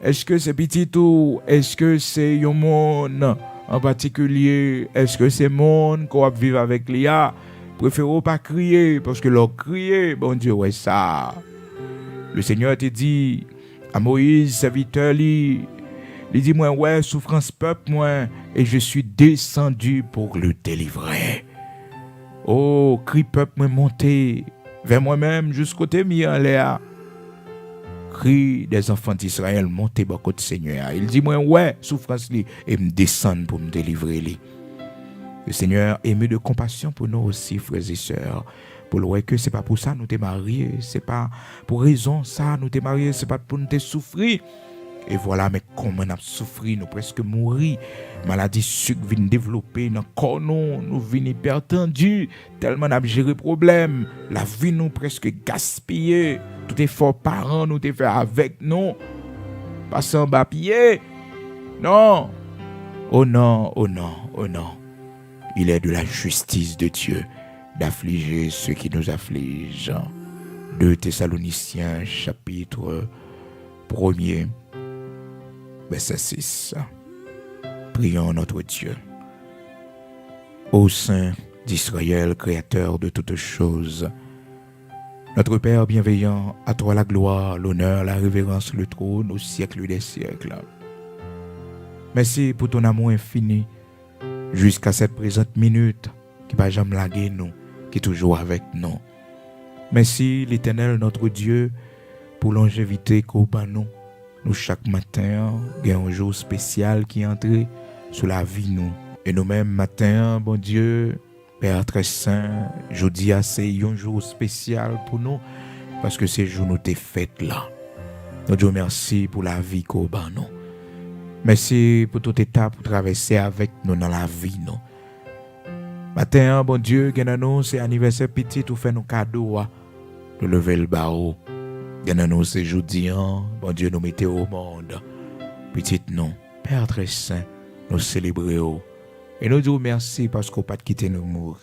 Est-ce que c'est petit tout? Est-ce que c'est un monde en particulier? Est-ce que c'est monde qu'on va vivre avec l'IA? Préférez pas crier, parce que leur crier, bon Dieu, ouais ça. Le Seigneur te dit à Moïse, serviteur, il dit, moi, ouais, souffrance peuple, moi, et je suis descendu pour le délivrer. Oh, cri peuple, moi, monté vers moi-même jusqu'au témi en l'air. Cri des enfants d'Israël, montez beaucoup de Seigneur. Il dit, moi, ouais, souffrance, et me descendre pour me délivrer. Le Seigneur ému de compassion pour nous aussi, frères et sœurs. Pour le que c'est pas pour ça nous t'es mariés, c'est pas pour raison ça nous t'es mariés, c'est pas pour nous t'es souffrir. Et voilà, mais comment on a souffert, nous presque mourir. Maladie sucre vient développer dans le corps, nous venons hypertendus, tellement on a géré problème. La vie nous presque gaspillée. Tout effort parents nous t'es fait avec nous. Pas sans bas pied. Non. Oh non, oh non, oh non. Il est de la justice de Dieu d'affliger ceux qui nous affligent. 2 Thessaloniciens chapitre 1er, verset 6. Prions notre Dieu. Ô Saint d'Israël, Créateur de toutes choses, notre Père bienveillant, à toi la gloire, l'honneur, la révérence, le trône au siècle des siècles. Merci pour ton amour infini jusqu'à cette présente minute qui va jamais laguer nous, qui est toujours avec nous. Merci l'Éternel notre Dieu pour longévité qu'au bas nous chaque matin, il y a un jour spécial qui est entré sur la vie nous. Et nous-mêmes matin, bon Dieu, Père très saint, je dis c'est un jour spécial pour nous parce que ce jour nous t'es fait là. Nous Dieu merci pour la vie qu'au bas nous. Merci pour toute étape pour traverser avec nous dans la vie nous. Matin, bon Dieu, nous c'est anniversaire petit tout fait nos cadeaux de lever le barreau. Nous c'est jeudi, bon Dieu nous mettez au monde. Petit nous, Père très saint, nous célébrons. Et nous disons merci parce qu'on n'a pas quitté nous mourir.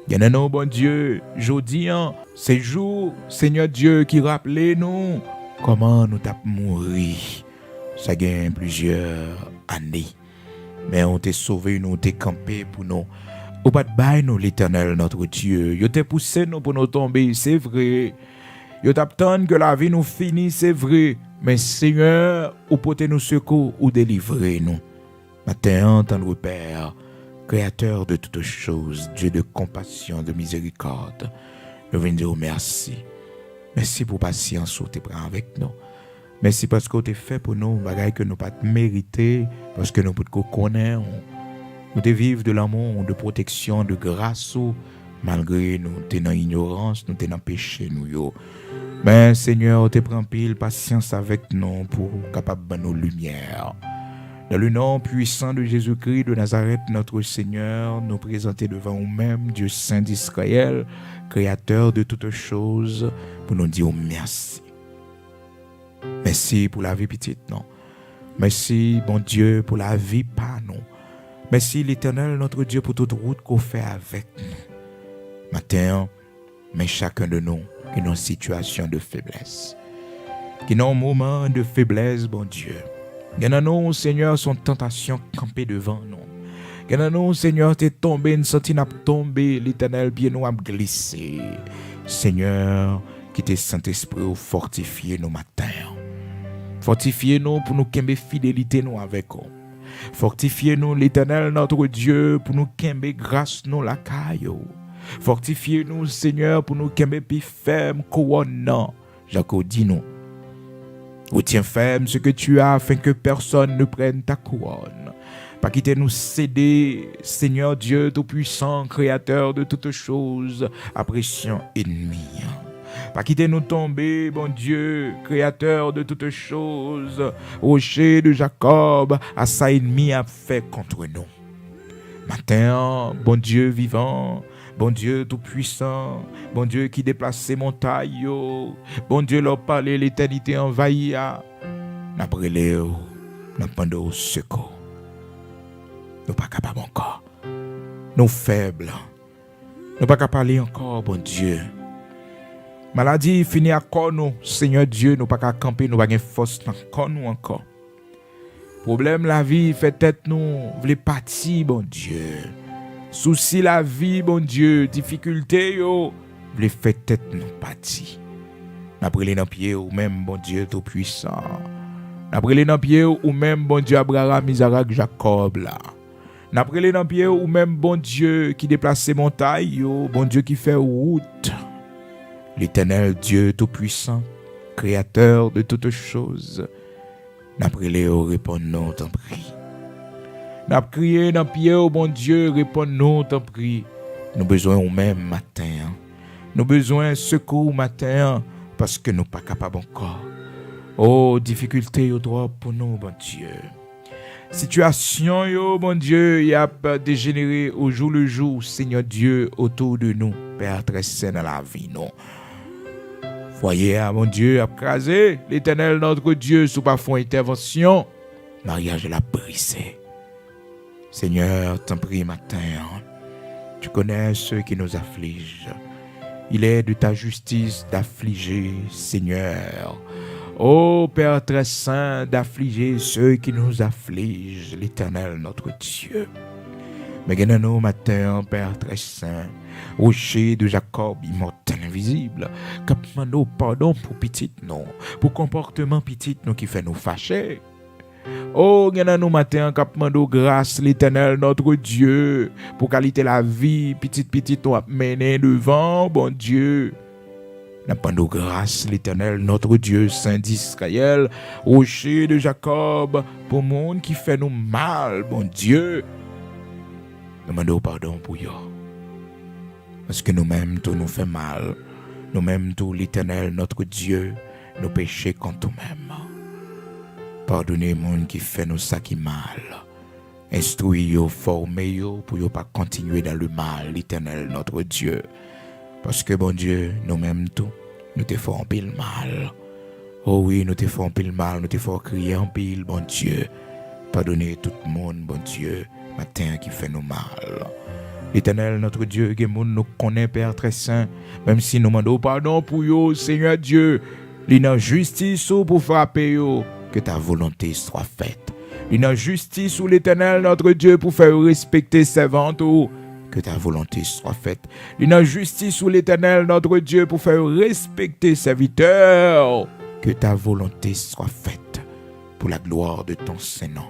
Nous, bon Dieu, jeudi, c'est jour, Seigneur Dieu, qui rappelait nous comment nous t'avons mouru. Ça gagne plusieurs années. Mais on t'a sauvé, nous t'es campé pour nous. Au pas de bail, nous, l'Éternel, notre Dieu. Il t'a poussé nous pour nous tomber, c'est vrai. Il t'a attendu que la vie nous finisse, c'est vrai. Mais Seigneur, ou porter nous secours ou délivrer nous. Matin, tendre Père, Créateur de toutes choses, Dieu de compassion, de miséricorde, nous venons dire merci. Merci pour patience où tu prends avec nous. Merci parce que tu fait pour nous, bagaille que nous pas mériter, parce que nous pouvons connaître. Nous te vivre de l'amour, de protection, de grâce, malgré nous t'es dans ignorance, nous t'es dans péché nous yo. Mais Seigneur, tu prends pile patience avec nous pour capable de nos lumières. Dans le nom puissant de Jésus-Christ de Nazareth, notre Seigneur, nous présenter devant nous-mêmes, Dieu Saint d'Israël, Créateur de toutes choses, pour nous dire merci. Merci pour la vie petite, non. Merci, bon Dieu, pour la vie pas nous. Merci, l'Éternel, notre Dieu, pour toute route qu'on fait avec nous. Matin, mais chacun de nous qui est dans une situation de faiblesse, qui est dans un moment de faiblesse, bon Dieu. Il y en a nous, Seigneur, son tentation campée devant nous. Il y en a nous, Seigneur, t'es tombé, une sentine a tombé, l'Éternel bien nous a glissé. Seigneur, qui t'es Saint-Esprit ou fortifier nos matins. Fortifiez nous pour nous qu'aimer fidélité nous avec vous. Fortifiez nous, l'Éternel, notre Dieu, pour nous qu'aimer grâce nous la caillou. Fortifiez nous, Seigneur, pour nous qu'aimer plus ferme couronne. Jacob dit nous. Retiens ferme ce que tu as afin que personne ne prenne ta couronne. Pas quitter nous céder, Seigneur Dieu Tout-Puissant, Créateur de toutes choses, à pression ennemie. Pas quitter nous tomber, bon Dieu, Créateur de toutes choses, rocher de Jacob, à sa ennemi a fait contre nous. Matin, bon Dieu vivant, bon Dieu tout-puissant, bon Dieu qui déplace ces montagnes, bon Dieu leur parler l'éternité envahie, n'après les nous pendant au secours. Nous pas capables encore. Nous faibles. Nous pas capables parler encore, bon Dieu. Maladie finit à corps nous, Seigneur Dieu, nous pas qu'à camper, nous pas de force encore nous encore. Problème la vie fait tête nous, voulez partir, bon Dieu. Souci la vie, bon Dieu, difficulté yo, voulez faire tête nous partir. N'après les pieds ou même bon Dieu tout puissant. N'après les pieds ou même bon Dieu Abraham, Isaac, Jacob là. N'après les pieds ou même bon Dieu qui déplace ces montagnes yo, bon Dieu qui fait route. L'Éternel Dieu Tout-Puissant, Créateur de toutes choses, n'après les répond-nous, t'en prie. N'a crié dans pied au bon Dieu, réponds-nous, t'en prie. Nous besoin au même matin. Nous besoin secours matin parce que nous pas capables encore. Oh, difficulté au droit pour nous, bon Dieu. Situation, yo, bon Dieu, y a dégénéré au jour le jour, Seigneur Dieu, autour de nous, Père très saint dans la vie, non. Voyez, mon Dieu, a crasé, l'Éternel, notre Dieu, sous pas fond intervention, mariage l'a brisé. Seigneur, t'en prie matin, tu connais ceux qui nous affligent. Il est de ta justice d'affliger, Seigneur. Ô Père très saint, d'affliger ceux qui nous affligent, l'Éternel notre Dieu. Mais gagnons matin, Père très saint, rocher de Jacob, immortel invisible, capte-nous pardon pour petit non, pour comportement petit non qui fait nous fâcher. Oh, gagnons matin, capte-nous grâce, l'Éternel notre Dieu, pour qualité la vie, petit nous a mené devant, bon Dieu. N'a pas nos grâces, l'Éternel, notre Dieu, Saint d'Israël, rocher de Jacob, pour le monde qui fait nous mal, bon Dieu. Demandons pardon pour eux. Parce que nous-mêmes, tout nous fait mal. Nous-mêmes, tout l'Éternel, notre Dieu, nous péchons contre nous-mêmes. Pardonnez le monde qui fait nous ça qui mal. Instruisez-vous, formez-vous pour ne pas continuer dans le mal, l'Éternel, notre Dieu. Parce que, bon Dieu, nous-mêmes tout, nous te faisons en pile mal. Oh oui, nous te faisons en pile mal, nous te faisons crier en pile, bon Dieu. Pardonnez tout le monde, bon Dieu, matin qui fait nous mal. L'Éternel, notre Dieu, que nous connaît, Père très saint, même si nous demandons pardon pour eux, Seigneur Dieu, l'ina justice pour frapper eux, que ta volonté soit faite. L'ina justice ou l'Éternel, notre Dieu, pour faire respecter ses ventes, que ta volonté soit faite. L'ina justice ou l'Éternel, notre Dieu, pour faire respecter ses serviteurs. Que ta volonté soit faite pour la gloire de ton Saint-Nom.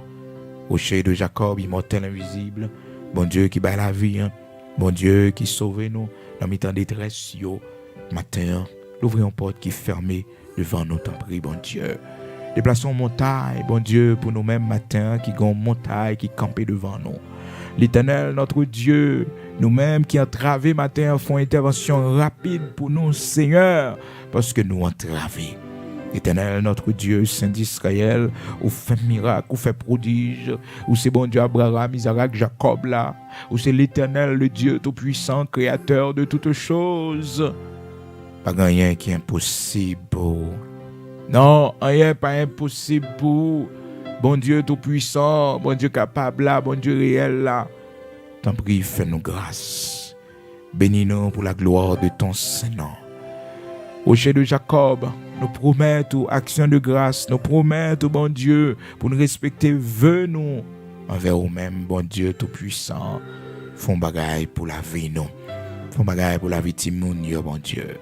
Rocher de Jacob, immortel invisible, bon Dieu qui bat la vie, bon Dieu qui sauve nous, dans mes temps de détresse, matin, l'ouvrir une porte qui est fermée devant nous, t'en prie, bon Dieu. Déplaçons montagne, bon Dieu, pour nous-mêmes matin, qui gon montagne, qui campait devant nous. L'Éternel, notre Dieu, nous-mêmes qui entravés matin, font intervention rapide pour nous, Seigneur, parce que nous entravés. Éternel, notre Dieu, Saint d'Israël, ou fait miracle, ou fait prodige, ou c'est bon Dieu Abraham, Isaac, Jacob là, ou c'est l'Éternel, le Dieu tout-puissant, créateur de toutes choses. Pas rien qui est impossible. Non, rien pas impossible pour bon Dieu tout-puissant, bon Dieu capable là, bon Dieu réel là. T'en prie, fais-nous grâce. Bénis-nous pour la gloire de ton Saint-Nom. Rocher de Jacob, nous promettons action de grâce, nous promettons, bon Dieu, pour nous respecter, venons envers nous-mêmes, bon Dieu tout-puissant. Font bagaille pour la vie, nous. Font bagaille pour la vie de bon Dieu.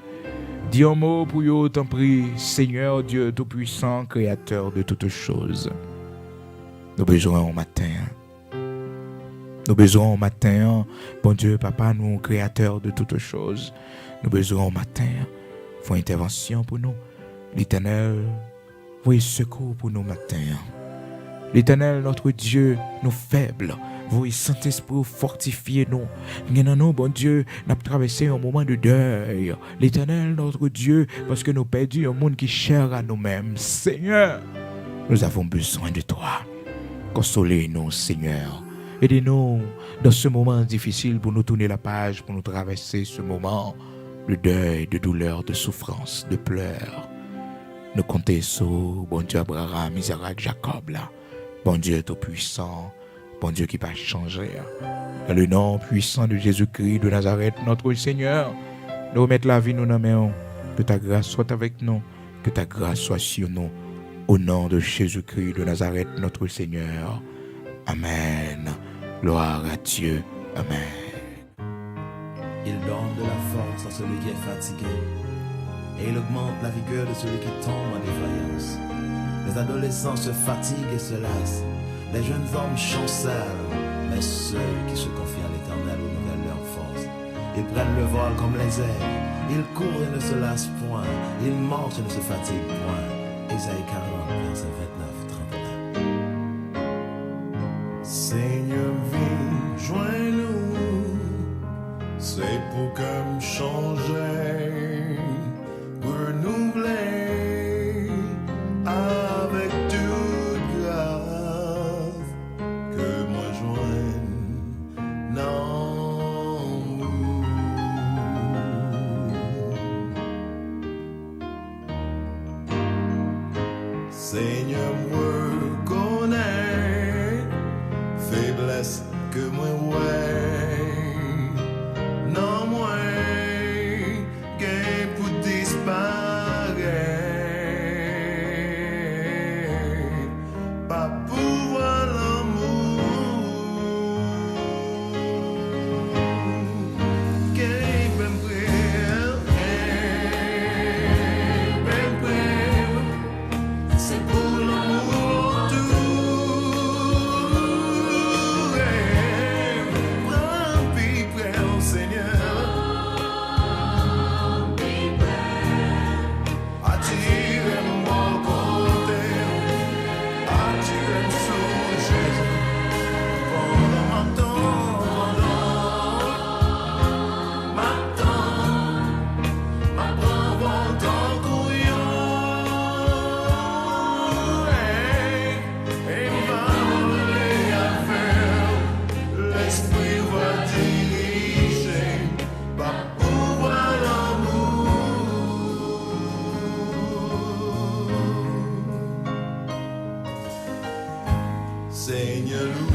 Dis un mot pour vous, t'en prie, Seigneur Dieu tout-puissant, créateur de toutes choses. Nous besoin au matin. Nous besoin au matin, bon Dieu, Papa, nous, créateur de toutes choses. Nous besoin au matin. Faut intervention pour nous. L'Éternel, voyez secours pour nous matin. L'Éternel, notre Dieu, nous faibles. Voyez Saint-Esprit fortifier nous. Nous, bon Dieu, nous avons traversé un moment de deuil. L'Éternel, notre Dieu, parce que nous perdu un monde qui est cher à nous-mêmes. Seigneur, nous avons besoin de toi. Consolez-nous, Seigneur. Aidez-nous dans ce moment difficile pour nous tourner la page, pour nous traverser ce moment de deuil, de douleur, de souffrance, de pleurs. Nous comptons sur bon Dieu Abraham, Isaac, Jacob là. Bon Dieu tout-puissant, bon Dieu qui va changer. Dans le nom puissant de Jésus-Christ de Nazareth, notre Seigneur, nous remettons la vie, nous nommons. Que ta grâce soit avec nous, que ta grâce soit sur nous. Au nom de Jésus-Christ de Nazareth, notre Seigneur. Amen. Gloire à Dieu. Amen. Il donne de la force à celui qui est fatigué et il augmente la vigueur de celui qui tombe en défaillance. Les adolescents se fatiguent et se lassent, les jeunes hommes chancellent, mais ceux qui se confient à l'Éternel renouvellent leur force. Ils prennent le vol comme les aigles, ils courent et ne se lassent point, ils marchent et ne se fatiguent point. Ésaïe 40, verset 29-31. Seigneur, viens, joins-nous. C'est pour que me changer, renouveler avec toute grâce que moi joigne dans nous. Seigneur, me connaît, faiblesse Seigneur, loué.